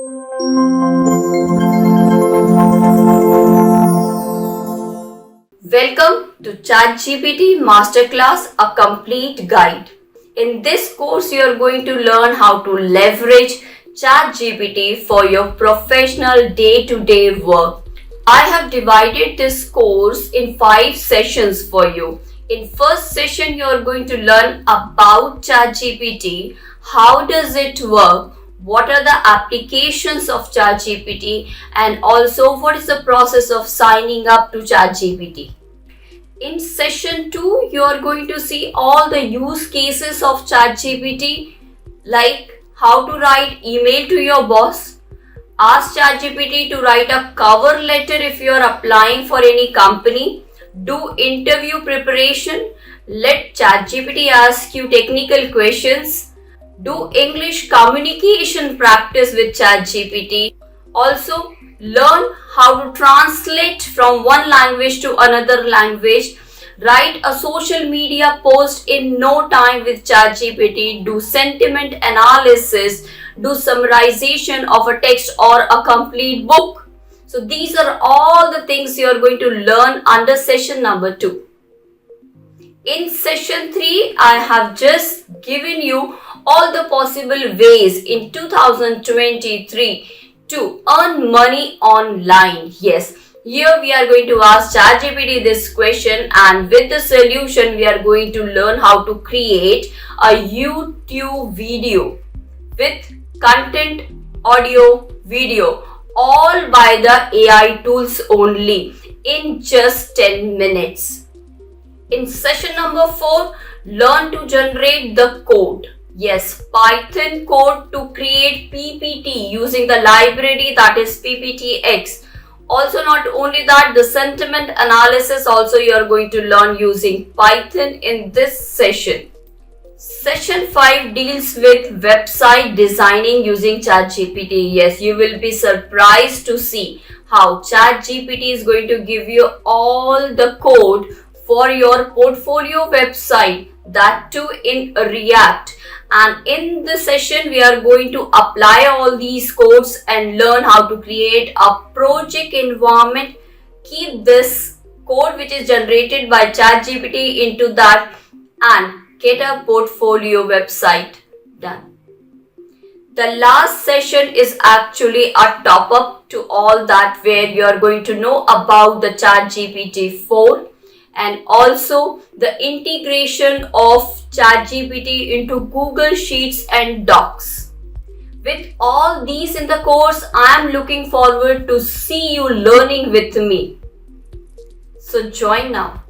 Welcome to ChatGPT Masterclass, a complete guide. In this course, you are going to learn how to leverage ChatGPT for your professional day-to-day work. I have divided this course in 5 sessions for you. In first session, you are going to learn about ChatGPT, how does it work, what are the applications of ChatGPT, and also what is the process of signing up to ChatGPT. In session 2, you are going to see all the use cases of ChatGPT, like how to write email to your boss, ask ChatGPT to write a cover letter if you are applying for any company, do interview preparation, let ChatGPT ask you technical questions, do English communication practice with ChatGPT. Also, learn how to translate from one language to another language. Write a social media post in no time with ChatGPT. Do sentiment analysis. Do summarization of a text or a complete book. So these are all the things you are going to learn under session number 2. In session 3, I have just given you all the possible ways in 2023 to earn money online. Yes, here we are going to ask ChatGPT this question, and with the solution we are going to learn how to create a YouTube video with content, audio, video, all by the AI tools only in just 10 minutes. In session number 4, learn to generate the code. Yes, Python code to create PPT using the library that is PPTX. Also, not only that, the sentiment analysis also you are going to learn using Python in this session. Session 5 deals with website designing using ChatGPT. Yes, you will be surprised to see how ChatGPT is going to give you all the code for your portfolio website, that too in React. And in this session, we are going to apply all these codes and learn how to create a project environment. Keep this code which is generated by ChatGPT into that and get a portfolio website done. The last session is actually a top up to all that, where you are going to know about the ChatGPT 4 and also the integration of ChatGPT into Google Sheets and Docs. With all these in the course, I am looking forward to see you learning with me. So join now.